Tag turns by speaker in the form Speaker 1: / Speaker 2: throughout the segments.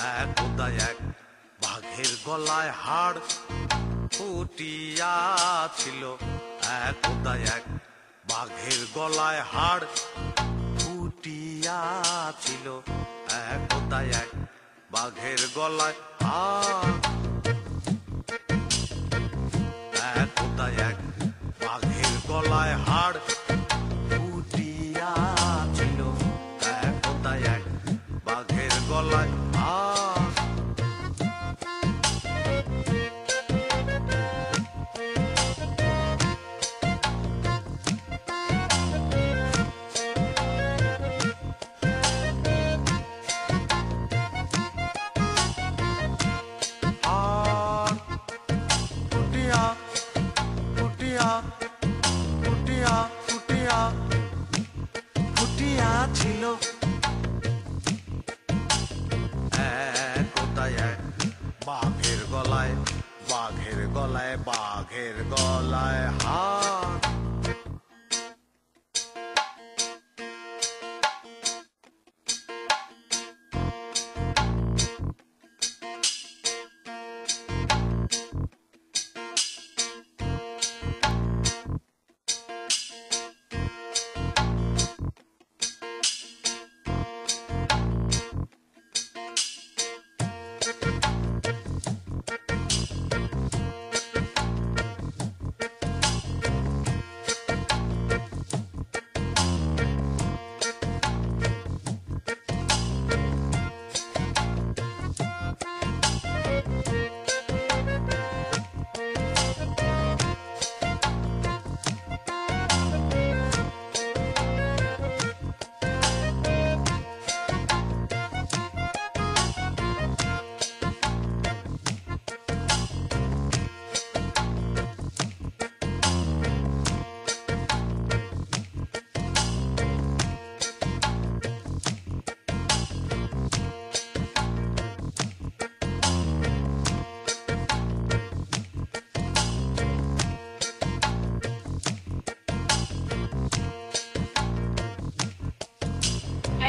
Speaker 1: একদা এক বাঘের গলায় হাড় ফুটিয়া ছিল। একদা এক বাঘের গলায় হাড় ফুটিয়া ছিল। একদা এক বাঘের গলায় হাড়, একদা এক বাঘের গলায় হাড় ফুটিয়া ছিল। একদা এক বাঘের গলায় হাড়। ফুটিয়া ফুটিয়া ফুটিয়া ফুটিয়া ফুটিয়া ছিল। একদা এক বাঘের গলায়, বাঘের গলায়, বাঘের গলায় হাড়।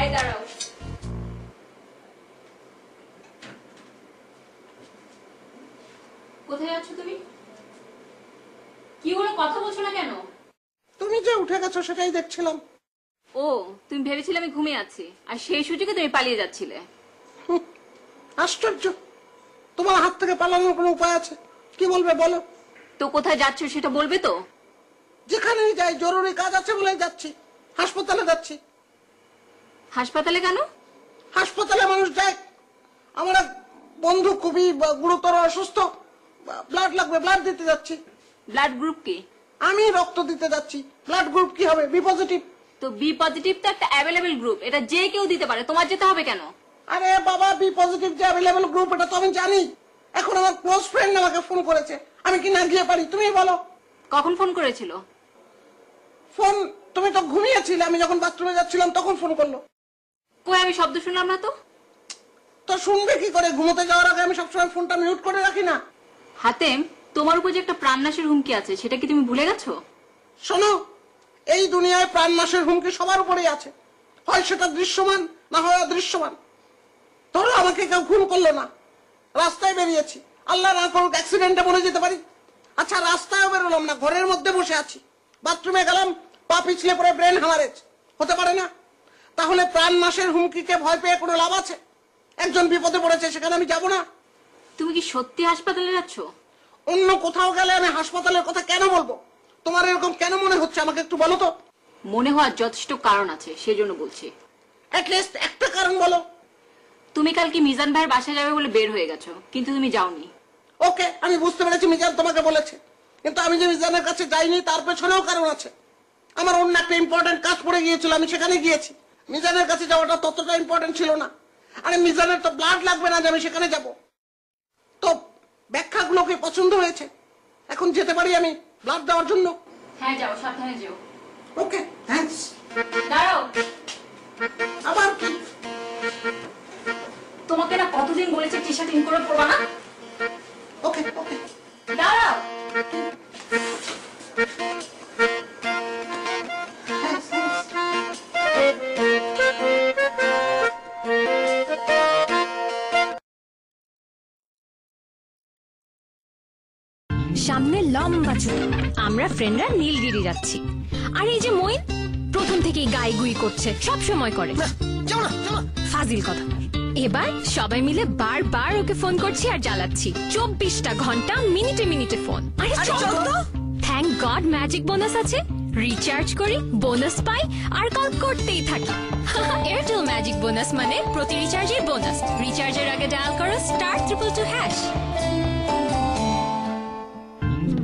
Speaker 2: এই দাঁড়াও, কোথায় যাচ্ছ তুমি? কি হলো, কথা বলছো না কেন?
Speaker 3: তুমি যে উঠে গেছো সেটাই দেখছিলাম।
Speaker 2: ও, তুমি ভেবেছিলে আমি ঘুমিয়ে আছি, আর সেই সুযোগে তুমি পালিয়ে যাচ্ছিলে।
Speaker 3: আশ্চর্য, তোমার হাত থেকে পালানোর কোনো উপায় আছে? কি বলবে বলো।
Speaker 2: তো কোথায় যাচ্ছ সেটা বলবে তো।
Speaker 3: যেখানেই যাই জরুরি কাজ আছে বলে যাচ্ছি। হাসপাতালে যাচ্ছি।
Speaker 2: হাসপাতালে কেন?
Speaker 3: হাসপাতালে মানুষ যায়। আমার এক বন্ধু খুবই গুরুতর অসুস্থ, ব্লাড লাগবে, ব্লাড দিতে যাচ্ছি।
Speaker 2: ব্লাড গ্রুপ কি?
Speaker 3: আমি রক্ত দিতে যাচ্ছি। ব্লাড গ্রুপ কি হবে? B positive.
Speaker 2: তো বি পজিটিভ তো একটা অ্যাভেলেবল গ্রুপ, এটা যে কেউ দিতে পারে, তোমার যেতে হবে কেন?
Speaker 3: আরে বাবা, বি পজিটিভ যে অ্যাভেলেবল গ্রুপ এটা তো আমি জানি। এখন আমার ক্লোজ ফ্রেন্ড আমাকে ফোন করেছে, আমি কি না গিয়ে পারি? তুমি বলো।
Speaker 2: কখন ফোন করেছিল?
Speaker 3: ফোন তুমি তো ঘুমিয়েছিলে, আমি যখন বাথরুমে যাচ্ছিলাম তখন ফোন করলো।
Speaker 2: কই, আমি শব্দ শুনলাম না তো।
Speaker 3: তো শুনবে কি করে? ঘুমোতে যাওয়ার আগে আমি সবসময় ফোনটা মিউট করে রাখি না।
Speaker 2: হাতেম, তোমার উপর যে একটা প্রাণনাশের হুমকি আছে সেটা কি তুমি ভুলে গেছো?
Speaker 3: শোনো, এই দুনিয়ায় প্রাণনাশের হুমকি সবার উপরেই আছে, হয় সেটা দৃশ্যমান না হয় অদৃশ্যমান। ধরো আমাকে কেউ খুন করলো না, রাস্তায় বেরিয়েছি, আল্লাহ না করুক অ্যাক্সিডেন্টে মরে যেতে পারি। আচ্ছা, রাস্তায় বেরোলাম না, ঘরের মধ্যে বসে আছি, বাথরুমে গেলাম, পা পিছলে পরে ব্রেন হ্যামারেজ, হতে পারে না? তাহলে প্রাণনাশের হুমকিকে ভয় পেয়ে কোনো লাভ আছে? একজন বিপদে পড়েছে, সেখানে আমি যাব না?
Speaker 2: তুমি কি সত্যি হাসপাতালে যাচ্ছ?
Speaker 3: অন্য কোথাও গেলে আমি হাসপাতালের কথা কেন বলবো? তোমার এরকম কেন মনে হচ্ছে আমাকে একটু বলো তো।
Speaker 2: মনে হওয়ার যথেষ্ট কারণ আছে, সেজন্য বলছি।
Speaker 3: অ্যাটলিস্ট একটা কারণ বলো।
Speaker 2: তুমি কালকে মিজান ভাইয়ের বাসায় যাবে বলে বের হয়ে গেছো, কিন্তু তুমি যাওনি।
Speaker 3: ওকে, আমি বুঝতে পেরেছি মিজান তোমাকে বলেছে, কিন্তু আমি যে মিজানের কাছে যাইনি তার পেছনেও কারণ আছে। আমার অন্য একটা ইম্পর্টেন্ট কাজ পড়ে গিয়েছিল, আমি সেখানে গিয়েছি। মিজানের কাছে যাওয়াটা ততটা ইম্পর্টেন্ট ছিল না। আরে মিজানের তো ব্লাড লাগবে না যে আমি সেখানে যাব। তো ব্যাখ্যাগুলো কি পছন্দ হয়েছে? এখন যেতে পারি আমি ব্লাড দেওয়ার জন্য?
Speaker 2: হ্যাঁ, যাও, সাবধানে যেও।
Speaker 3: ওকে, থ্যাঙ্কস।
Speaker 2: দাঁড়াও,
Speaker 3: আবার কি?
Speaker 2: তোমাকে না কতদিন বলেছে টি শার্ট ইন করে পরবা না।
Speaker 3: ওকে ওকে,
Speaker 2: দাঁড়াও।
Speaker 4: সামনে লম্বা চুল, আমরা ফ্রেন্ডরা নীলগিরি যাচ্ছি। আর এই যে মইন প্রথম থেকেই গাইগুই করছে, সব সময় করে। ফাজিল কথা। এবার সবাই মিলে বারবার ওকে ফোন করছি আর জ্বালাচ্ছি, 24টা ঘন্টা মিনিটে মিনিটে ফোন। আরে চল তো। থ্যাংক গড ম্যাজিক বোনাস আছে, রিচার্জ করি, বোনাস পাই আর কল করতেই থাকি। এয়ারটেল ম্যাজিক বোনাস মানে প্রতি রিচার্জের বোনাস। রিচার্জের আগে ডায়াল করো *222#।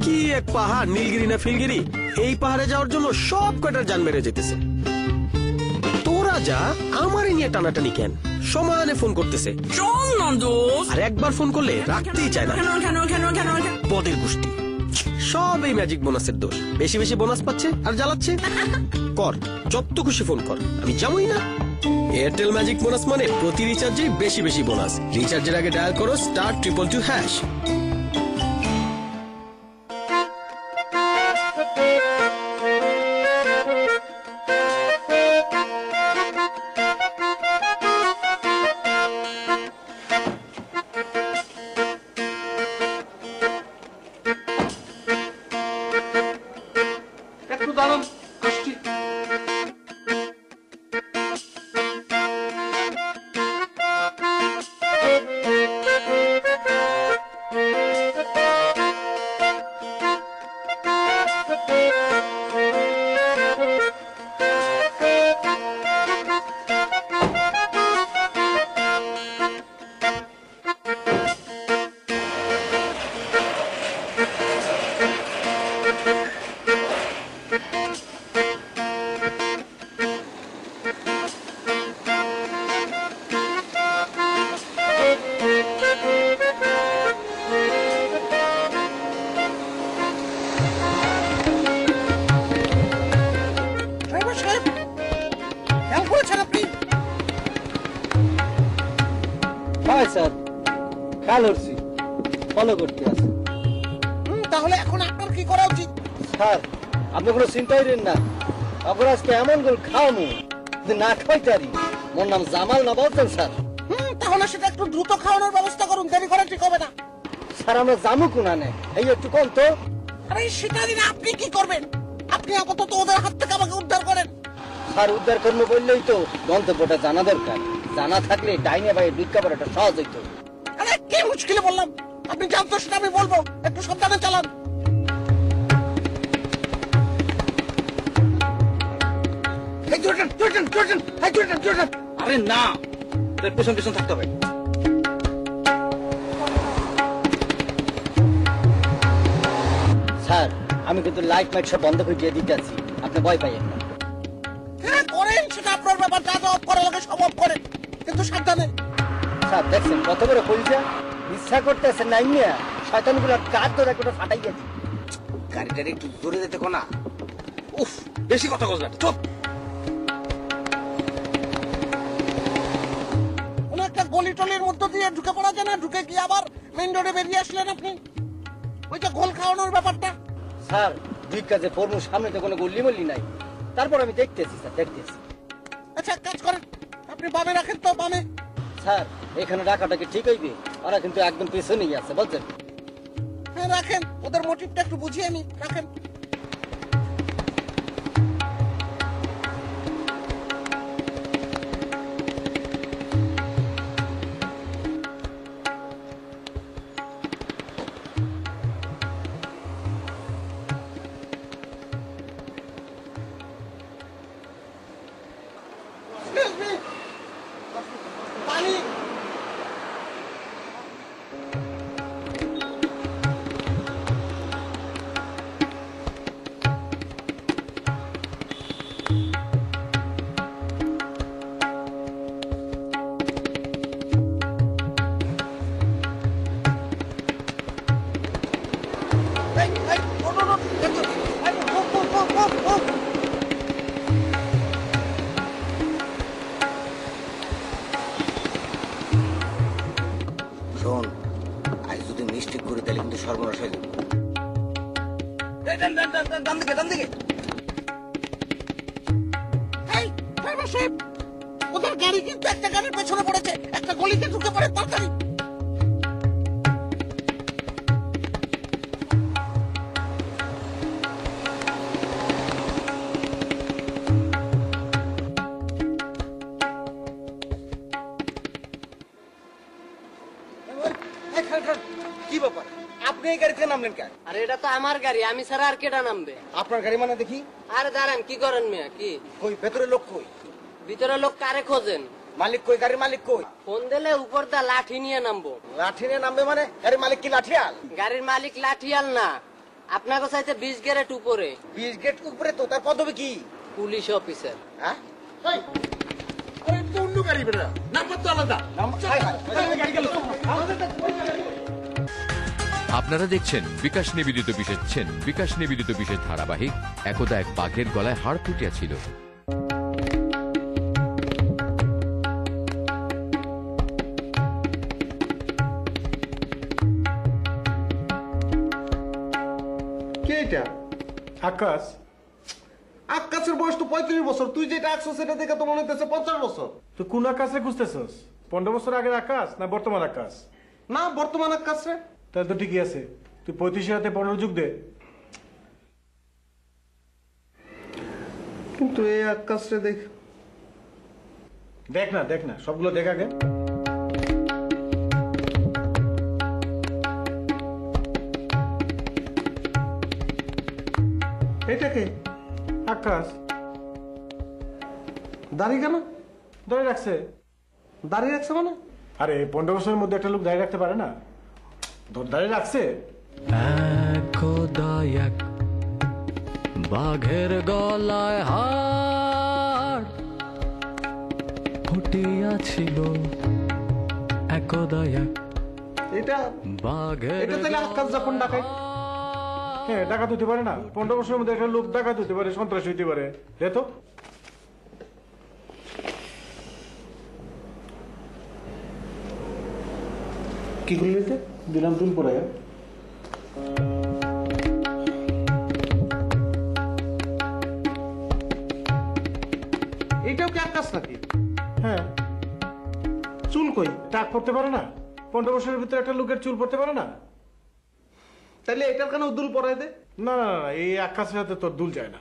Speaker 5: কি এক পাহাড়, নীলগিরি না ফিলগিরি, এই পাহাড়ে যাওয়ার জন্য সব কটার জান বেড়ে যেতেছে। তোরা যা, আমারই নিয়ে টানাটানি কেন? সমানে ফোন করতেছে,
Speaker 6: চল না দোস্ত।
Speaker 5: আর একবার ফোন করলে রাখতেই চায় না।
Speaker 6: কেন
Speaker 5: বদের গোষ্ঠী, সব এই ম্যাজিক বোনাসের দোষ। বেশি বেশি বোনাস পাচ্ছে আর জ্বালাচ্ছে। কর, যত খুশি ফোন কর, আমি যাবই না। এয়ারটেল ম্যাজিক বোনাস মানে প্রতি রিচার্জে বেশি বেশি বোনাস। রিচার্জের আগে ডায়াল করো *222#।
Speaker 3: একটু দাঁড়ান, আসছি। ড্রাইভার সাহেব, খেয়াল করেছেন আপনি?
Speaker 7: হ্যাঁ স্যার, খেয়াল করছি, ফলো করতে আছে।
Speaker 3: তাহলে এখন আপনার কি করা উচিত?
Speaker 7: স্যার, আপনি কোনো চিন্তাই করেন না, আপনার আজকে এমন গোল খাওয়ামু যে না খাইতে পারি। মোর নাম জামাল না বলতেন স্যার।
Speaker 3: তাহলে সেটা একটু দ্রুত খাওয়ানোর ব্যবস্থা করুন, দেরি করে ঠিক হবে না।
Speaker 7: স্যার, আমরা জামু কোনা নে, এই একটু কম তো।
Speaker 3: আরে সেটা দিন আপনি কি করবেন? আপনি আপাতত ওদের হাত থেকে আমাকে উদ্ধার করেন।
Speaker 7: স্যার, উদ্ধার কর্ম বললেই তো গন্তব্যটা জানা দরকার। জানা থাকলে ডাইনে ভাই ভিক্ষা করাটা সহজ হইতো।
Speaker 3: আরে কি মুশকিলে বললাম, আপনি জানতো সেটা আমি বলবো, একটু সাবধানে চালান।
Speaker 7: আরে না, পেছন পেছন থাকতে হবে। স্যার, আমি কিন্তু লাইট মাইট সব বন্ধ করে দিয়ে দিতে আছি, আপনি ভয় পাইয়েন না।
Speaker 3: হ্যাঁ করেন, সেটা আপনার ব্যাপার, যা জবাব করে লোকে সব করেন, কিন্তু সাবধানে।
Speaker 7: স্যার দেখছেন কত বড় কইছা, ইচ্ছা করতেছে নাই নিয়ে শয়তানগুলো কাজ ধরে একটা ফাটাই গেছে।
Speaker 8: গাড়িটার একটু জোরে যেতে কোনা। উফ, বেশি কথা কস না, চুপ।
Speaker 3: কোন একটা গলি টলির মধ্য দিয়ে ঢুকে পড়া যায় না, ঢুকে গিয়ে আবার মেইন রোডে বেরিয়ে আসলেন আপনি। ওই যে গোল খাওয়ানোর ব্যাপারটা।
Speaker 7: স্যার, দুই কাজে পড়বো, সামনে তো কোনো গল্লি মল্লি নাই। তারপর আমি দেখতেছি স্যার, দেখতেছি।
Speaker 3: আচ্ছা এক কাজ করেন, আপনি বামে রাখেন তো, বামে।
Speaker 7: স্যার, এখানে রাখাটা কি ঠিক হইবে? ওরা কিন্তু একদম পেছনেই আছে, বলছেন।
Speaker 3: হ্যাঁ রাখেন, ওদের মোটিভটা একটু বুঝিয়ে নি, রাখেন। Excuse me. পানি।
Speaker 8: শোন, আজ যদি মিস্টেক করি তাহলে কিন্তু সর্বনাশ হয়ে যাবে। ডান দিকে, ডান দিকে।
Speaker 3: এই, ড্রাইভার সাহেব, ওদের গাড়ি কিন্তু একটা গাড়ির পেছনে পড়েছে, একটা গলিতে ঢুকে পড়ে, তাড়াতাড়ি।
Speaker 8: ব্যাপার আপনি এই গাড়ি থেকে নামলেন কেন?
Speaker 7: আরে এটা তো আমার গাড়ি, আমি ছাড়া আর কেটা নামবে?
Speaker 8: আপনার গাড়ি মানে দেখি।
Speaker 7: আরে দাঁড়ান, কি করেন মিয়া? কি
Speaker 8: কই ভেতরে লোক কই?
Speaker 7: ভিতরে লোক কারে খোঁজেন?
Speaker 8: মালিক কই? গাড়ির মালিক কই?
Speaker 7: ফোন দিলে উপর দা লাঠি নিয়ে নামবো।
Speaker 8: লাঠি নিয়ে নামবে মানে? গাড়ির মালিক কি লাঠিয়াল?
Speaker 7: গাড়ির মালিক লাঠিয়াল না, আপনাকে চাইতে 20 গ্যারেট উপরে।
Speaker 8: 20 গেট উপরে তো তার পদবি কি?
Speaker 7: Police officer.
Speaker 8: হ্যাঁ
Speaker 3: আরে তো অন্য গাড়ি বেরা নাম্বার তো আলাদা। গাড়ি গেল
Speaker 9: আপনারা দেখছেন বিকাশ নিবেদিত বিশেষ ধারাবাহিক একদা এক বাঘের গলায় হাড় ফুটিয়াছিল।
Speaker 3: কে এটা?
Speaker 10: আকাশ,
Speaker 3: আকাশের বয়স তো 35 বছর। তুই যেটা আঁকছো সেটা দেখে তো মনে হচ্ছে 50 বছর।
Speaker 10: তুই কোন আকাশে খুঁজতেছস? 15 বছর আগের আকাশ না বর্তমান আকাশ?
Speaker 3: না, বর্তমান আকাশ রে।
Speaker 10: তাহলে তো ঠিকই আছে। তুই 35 হাতে 15 যুগ দে।
Speaker 3: কিন্তু এই আকাশ রে দেখ।
Speaker 10: দেখ না সবগুলো দেখ আগে।
Speaker 3: এটা কে?
Speaker 10: আকাশ
Speaker 3: দাড়ি কেন?
Speaker 10: দাঁড়িয়ে রাখছে।
Speaker 3: দাড়ি রাখছে মানে?
Speaker 10: আরে 15 বছরের মধ্যে একটা লোক দাঁড়িয়ে রাখতে পারে না? দাঁড়িয়ে রাখছে।
Speaker 11: একদায়ক বাঘের গলায় হাড় ফুটিয়াছিল, একদায়ক
Speaker 3: এটা
Speaker 11: বাঘের
Speaker 3: এটা তাহলে আকাশ যখন ডাকাই।
Speaker 10: হ্যাঁ, ডাকাত হতে পারে না? 15 বছরের মধ্যে একটা লোক ডাকাত হতে পারে, সন্ত্রাস হইতে পারে। দে তো।
Speaker 3: কি করলি?
Speaker 10: দিলাম তুল পরে।
Speaker 3: এটাও কি আকাশ নাকি?
Speaker 10: হ্যাঁ,
Speaker 3: চুল কই?
Speaker 10: টাক পড়তে পারে না? 15 বছরের ভিতরে একটা লোকের চুল পড়তে পারে না?
Speaker 3: তাহলে এটার কেন দুল পরাই দে?
Speaker 10: না, এই আকাশের সাথে তোর দুল যায় না।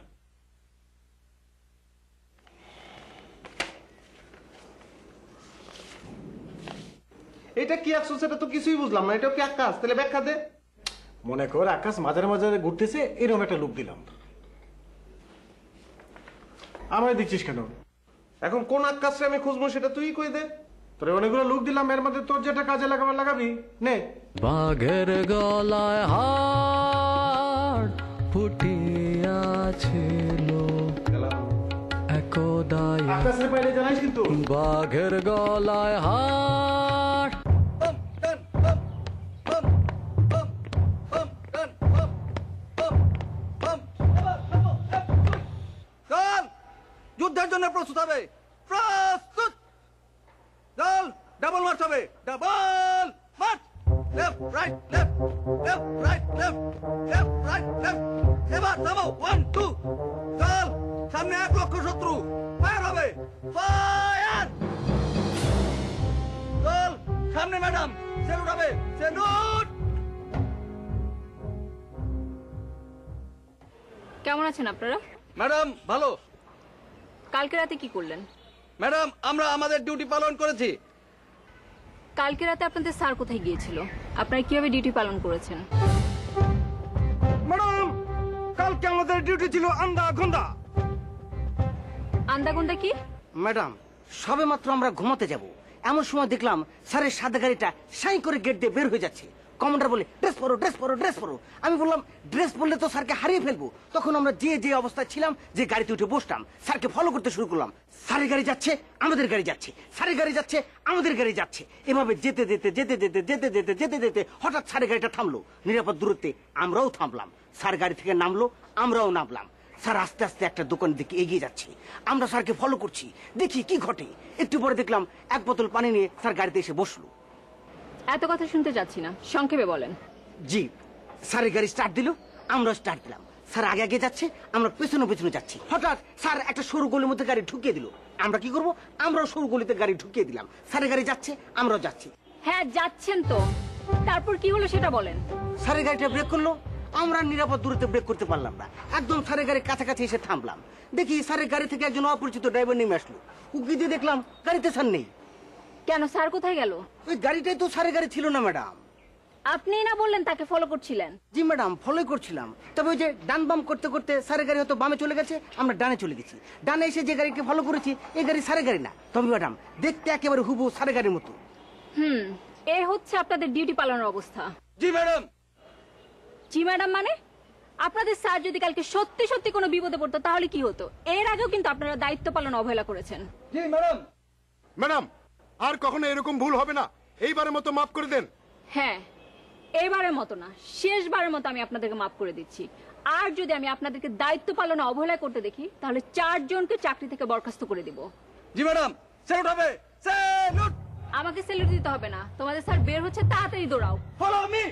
Speaker 3: এটা কি আঁকছো সেটা তো কিছুই বুঝলাম না। এটাও কি আকাশ? তাহলে ব্যাখ্যা দে।
Speaker 10: মনে কর আকাশ মাঝারে মাঝারে ঘুরতেছে, এরকম একটা লুক দিলাম। আমায় দিচ্ছিস কেন?
Speaker 3: এখন কোন আকাশে আমি খুঁজবো সেটা তুই কই দে।
Speaker 10: তোর অনেকগুলো লুক দিলাম, এর মধ্যে তোর যেটা কাজে লাগাবার লাগাবি নে।
Speaker 11: বাঘের গলায় হাড় ফুটিয়াছিল, একদায়ক
Speaker 10: আকাশের বাইরে জানাইস কিন্তু।
Speaker 11: বাঘের গলায় হাড়।
Speaker 8: চল যুদ্ধের জন্য প্রস্তুত হবে। প্রস্তুত। চল ডাবল মার্চ হবে। Double March. Left right left left right left left right left. এবার নামো 1 2। চল সামনে 1 লক্ষ শত্রু। ফায়ার হবে। ফায়ার। চল সামনে ম্যাডাম স্যালুট হবে। স্যালুট।
Speaker 2: কেমন আছেন আপনারা?
Speaker 8: ম্যাডাম ভালো।
Speaker 2: কালকে রাতে কি করলেন?
Speaker 8: ম্যাডাম আমরা আমাদের ডিউটি পালন করেছি।
Speaker 2: কালকে রাতে আপনাদের স্যার কোথায় গিয়েছিল? আপনারা কিভাবে ডিউটি পালন করেছেন?
Speaker 8: ম্যাডাম কালকে আমাদের ডিউটি ছিল আন্দাগোন্দা।
Speaker 2: আন্দাগোন্দা কি?
Speaker 7: ম্যাডাম সবে মাত্র আমরা ঘুমাতে যাব, এমন সময় দেখলাম স্যারের সাদা গাড়িটা সাই করে গেট দিয়ে বের হয়ে যাচ্ছে। কমান্ডার বলে ড্রেস পরো ড্রেস পরো ড্রেস পরো। আমি বললাম ড্রেস পরলে তো স্যারকে হারিয়ে ফেলবো। তখন আমরা যে অবস্থায় ছিলাম যে গাড়িতে উঠে বসতাম, স্যারকে ফলো করতে শুরু করলাম। স্যারের গাড়ি যাচ্ছে, আমাদের গাড়ি যাচ্ছে, স্যারের গাড়ি যাচ্ছে, আমাদের গাড়ি যাচ্ছে। এভাবে যেতে যেতে যেতে যেতে যেতে যেতে যেতে যেতে হঠাৎ স্যারের গাড়িটা থামলো। নিরাপদ দূরত্বে আমরাও থামলাম। স্যার গাড়ি থেকে নামলো, আমরাও নামলাম। স্যার আস্তে আস্তে একটা দোকানের দিকে এগিয়ে যাচ্ছে। আমরা স্যারকে ফলো করছি, দেখি কি ঘটে। একটু পরে দেখলাম 1 বোতল পানি নিয়ে স্যার গাড়িতে এসে বসলো।
Speaker 2: এত কথা শুনতে যাচ্ছি না, সংক্ষেপে বলেন।
Speaker 7: জি, স্যারের গাড়ি স্টার্ট দিল, আমরা স্টার্ট দিলাম। স্যার আগে আগে যাচ্ছে, আমরা পেছনে পেছনে যাচ্ছি। হঠাৎ স্যার একটা সরু গলির মধ্যে গাড়ি ঢুকিয়ে দিল। আমরা কি করব? আমরাও সরু গলিতে গাড়ি ঢুকিয়ে দিলাম। স্যারের গাড়ি যাচ্ছে, আমরাও যাচ্ছি।
Speaker 2: হ্যাঁ যাচ্ছেন তো, তারপর কি হলো সেটা বলেন।
Speaker 7: স্যারের গাড়িটা ব্রেক করলো, আমরা নিরাপদ দূরত্বে ব্রেক করতে পারলাম না। একদম স্যারের গাড়ির কাছাকাছি এসে থামলাম। দেখি স্যারের গাড়ি থেকে একজন অপরিচিত ড্রাইভার নেমে আসলো। উকি দিয়ে দেখলাম গাড়িতে স্যার নেই।
Speaker 2: কেন, স্যার কোথায় গেল?
Speaker 7: ওই গাড়িটাই তো স্যারের গাড়ি ছিল না ম্যাডাম।
Speaker 2: আপনি না বললেন তাকে ফলো করছিলেন?
Speaker 7: জি ম্যাডাম, ফলোই করছিলাম। তবে ওই যে ডান বাম করতে করতে স্যারের গাড়ি হয়তো বামে চলে গেছে, আমরা ডানে চলে গেছি। ডানে এসে যে গাড়িকে ফলো করেছি এই গাড়ি স্যারের গাড়ি না। তবে ম্যাডাম দেখতে একেবারে হুবহু স্যারের গাড়ির মতো।
Speaker 2: এ হচ্ছে আপনাদের ডিউটি পালনের অবস্থা।
Speaker 8: জি ম্যাডাম।
Speaker 2: জি ম্যাডাম মানে? আপনাদের স্যার যদি কালকে সত্যি সত্যি কোনো বিপদে পড়তো তাহলে কি হতো? এর আগেও কিন্তু আপনারা দায়িত্ব পালন অবহেলা করেছেন।
Speaker 8: জি ম্যাডাম।
Speaker 12: ম্যাডাম, আর কখনো এরকম ভুল হবে না, এইবারের মতো মাফ করে দেন।
Speaker 2: হ্যাঁ, এইবারের মতো না, শেষবারের মতো আমি আপনাদেরকে মাফ করে দিচ্ছি। আর যদি আমি আপনাদেরকে দায়িত্ব পালনে অবহেলা করতে দেখি তাহলে 4 জনকে চাকরি থেকে বরখাস্ত করে দিব।
Speaker 8: জি ম্যাডাম। স্যালুট হবে, স্যালুট।
Speaker 2: আমাকে স্যালুট দিতে হবে না, তোমাদের স্যার বের হচ্ছে, তাড়াতাড়ি দৌড়াও।
Speaker 8: Follow me.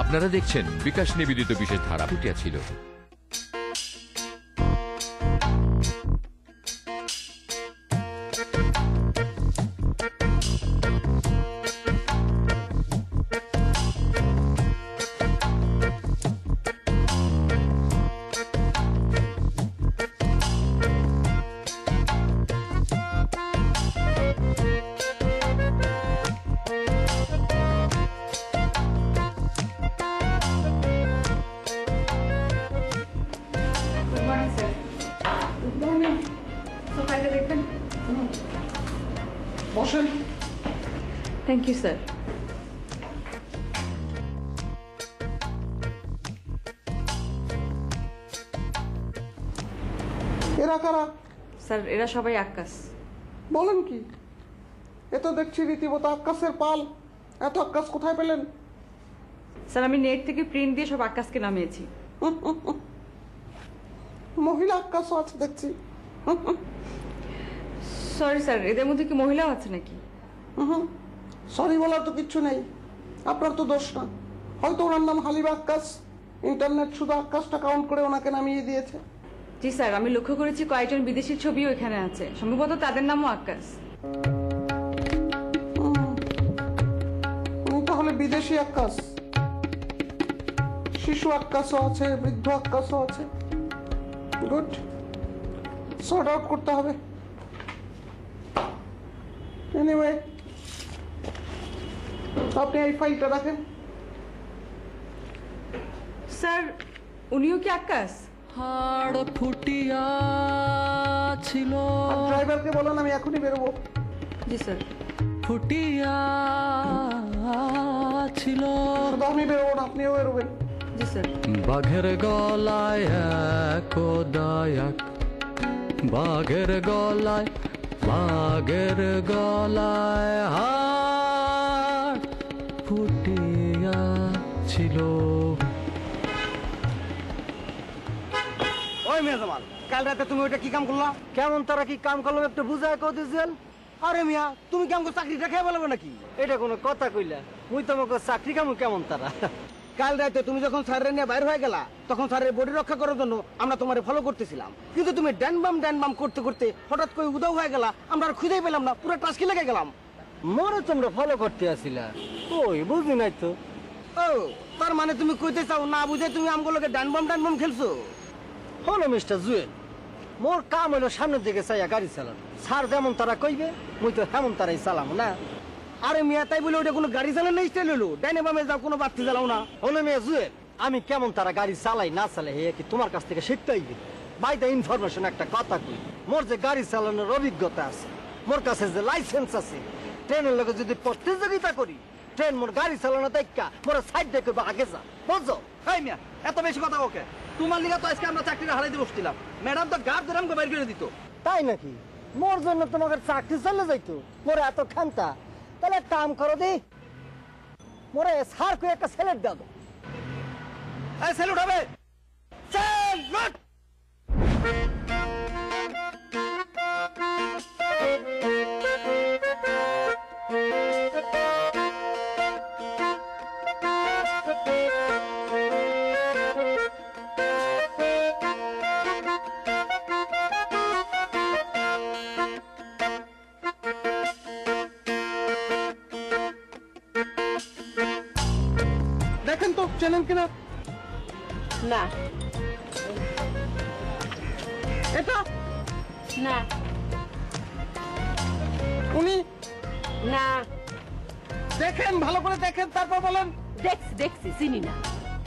Speaker 9: আপনারা দেখছেন বিকাশ নিবেদিত বিশেষ ধারা ফুটিয়া ছিল।
Speaker 3: বসেন।
Speaker 2: Thank you sir.
Speaker 3: এরা কারা?
Speaker 6: স্যার এরা সবাই আক্কাস।
Speaker 3: বলেন কি? এ তো দেখছি রীতিমতো আক্কাসের পাল। এত আক্কাস কোথায় পেলেন?
Speaker 6: স্যার আমি নেট থেকে প্রিন্ট দিয়ে সব আক্কাসকে নামিয়েছি।
Speaker 3: মহিলা আক্কাসও আছে দেখছি।
Speaker 6: সরি স্যার, এদের মধ্যে কি মহিলাও আছে নাকি?
Speaker 3: সরি বলার তো কিচ্ছু নেই, আপনার তো দোষ না। হয়তো ওনার নাম হালিমা আক্কাস, ইন্টারনেট শুধু আক্কাসটা কাউন্ট করে ওনাকে নামিয়ে দিয়েছে।
Speaker 6: জি স্যার, আমি লক্ষ্য করেছি কয়েকজন বিদেশির ছবিও এখানে আছে, সম্ভবত তাদের নামও আক্কাস।
Speaker 3: উনি তাহলে বিদেশি আক্কাস। শিশু আক্কাসও আছে, বৃদ্ধ আক্কাসও আছে। গুড, সর্ট আউট করতে হবে। এনিওয়ে, আপনি এই ফাইলটা রাখেন।
Speaker 6: স্যার উনিও কি আক্কাস?
Speaker 11: হাড় ফুটিয়া ছিল,
Speaker 3: ড্রাইভারকে বলেন আমি এখনই বেরোবো।
Speaker 6: জি স্যার।
Speaker 11: ফুটিয়া ছিল,
Speaker 3: শুধু আমি বেরোবো না, আপনিও বেরোবেন।
Speaker 6: জি স্যার।
Speaker 11: বাঘের গলায় একদা এক, বাঘের গলায়, বাঘের গলায় হাড় ফুটিয়া ছিল।
Speaker 7: ওই মিয়া জামাল, কাল রাতে তুমি ওইটা কি কাম করলা? কেমন তারা কি কাম করলাম একটু বুঝায় কও দিছেন। আরে মিয়া, তুমি কি আমাকে চাকরি রেখে বলবে নাকি? এটা কোনো কথা কইলা? মুই তোমাকে চাকরি কামু কেমন তারা? কাল রাতে তুমি যখন স্যারের নিয়ে বাইরে হয়ে গেলা তখন স্যারের বডি রক্ষা করার জন্য আমরা তোমার ফলো করতেছিলাম, কিন্তু তুমি ড্যান বাম করতে করতে হঠাৎ করে উদাও হয়ে গেলা, আমরা আর খুঁজেই পেলাম না, পুরো টাস্কি লেগে গেলাম। মরে তোমরা ফলো করতে আসিলা? ওই বুঝি নাই তো। ও তার মানে তুমি কইতে চাও না বুঝে তুমি আমগুলোকে ড্যান বাম খেলছো? হলো মিস্টার জুয়েল, মোর কাম হলো সামনের দিকে চাইয়া গাড়ি চালানো। স্যার যেমন তারা কইবে মুই তো হেমন তারাই চালাম না। আরে মিয়া, তাই বলে ওটা কোনো গাড়ি চালানো স্টাইল হলো? ডাইনে বামে যাও, কোনো বাড়তি চালাও না। হলো মিয়া জুয়েল, আমি কেমন তারা গাড়ি চালাই না চালাই হে কি তোমার কাছ থেকে শিখতে হইবে? বাই দ্য ইনফরমেশন একটা কথা কই, মোর যে গাড়ি চালানোর অভিজ্ঞতা আছে, মোর কাছে যে লাইসেন্স আছে, ট্রেনের লোকে যদি প্রতিযোগিতা করি, ট্রেন মোর গাড়ি চালানো দেখা মোর সাইড দেখে আগে যা, বুঝছো?
Speaker 8: এই মিয়া, এত বেশি কথা ওকে। তোমার লিগা তো আজকে আমরা চাকরিটা হারাইতে বসছিলাম। ম্যাডাম তো গার্ড ধরে আমাকে বের করে দিত।
Speaker 7: তাই নাকি? মোর জন্য তোমাকে চাকরি চলে যাইতো? মোরে এত খান্তা? তাহলে কাম করো দি, মোরে সার করে একটা স্যালেড দাও।
Speaker 8: এই স্যালুট হবে, স্যালুট।
Speaker 3: চেনেন কিনা?
Speaker 2: না।
Speaker 3: এটা
Speaker 2: না।
Speaker 3: উনি
Speaker 2: না।
Speaker 3: দেখেন, ভালো করে দেখেন, তারপর বলেন।
Speaker 2: দেখছি চিনি না।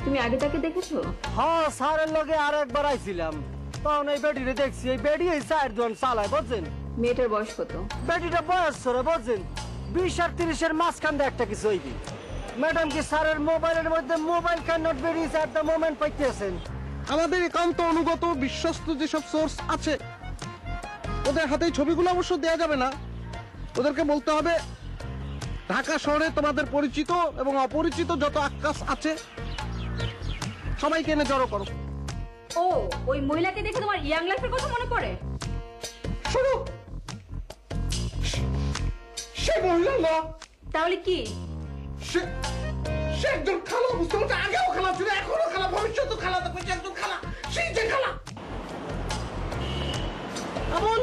Speaker 2: তুমি আগে তাকে দেখেছো?
Speaker 7: হ্যাঁ, স্যারের লগে আর একবার আইছিলাম, তখন এই বেটিরে দেখছি। এই বেটি এই 4 জন চালায়, বুঝছেন?
Speaker 2: মেয়েটার বয়স কত?
Speaker 7: বেটিটা বয়স সরে, বুঝছেন? 20 আর 30-এর মাঝখান দিয়ে একটা কিছু হইবি। ম্যাডাম কি স্যারের মোবাইলের মধ্যে mobile can not be reach at the moment পাইতেছেন?
Speaker 3: আমাদের একান্ত অনুগত বিশ্বস্ত যেসব সোর্স আছে ওদের হাতে ছবিগুলো অবশ্য দেয়া যাবে না। ওদেরকে বলতে হবে ঢাকা শহরে তোমাদের পরিচিত এবং অপরিচিত যত আক্কাস আছে সবাইকে এনে জড়ো করো।
Speaker 2: ও, ওই মহিলাকে দেখে তোমার ইয়াং লাইফের কথা মনে পড়ে?
Speaker 3: শুরু। সে মহিলা না।
Speaker 2: তাহলে কি?
Speaker 3: সে একজন খালা, বুঝতে পারছো? আগেও খালা ছিল, এখনো খালা, ভবিষ্যতেও খালা থাকবে। একজন খালা, সেই যে খালা। আমল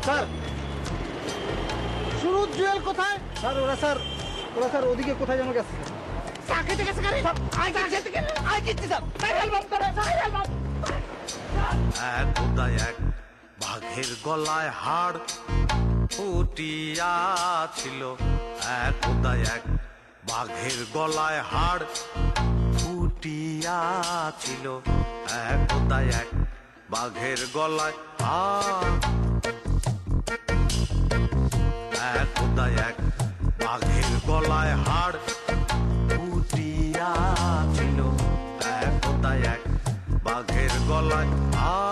Speaker 3: স্যার, সুরজ জুয়েল কোথায়?
Speaker 7: স্যার ওরা স্যার ওদিকে কোথায় যেন গেছে।
Speaker 3: চা খেতে গেছে গাড়ি। আয় কিচ্ছি স্যার, হেলবাম করে, হেলবাম।
Speaker 1: একদা এক বাঘের গলায় হাড় ফুটিয়া ছিল, একদা এক বাঘের গলায় হাড় ফুটিয়া ছিল, একদা এক বাঘের গলায় হাড়, একদা এক বাঘের গলায় হাড় ফুটিয়া ছিল, একদা এক বাঘের গলায় হাড়।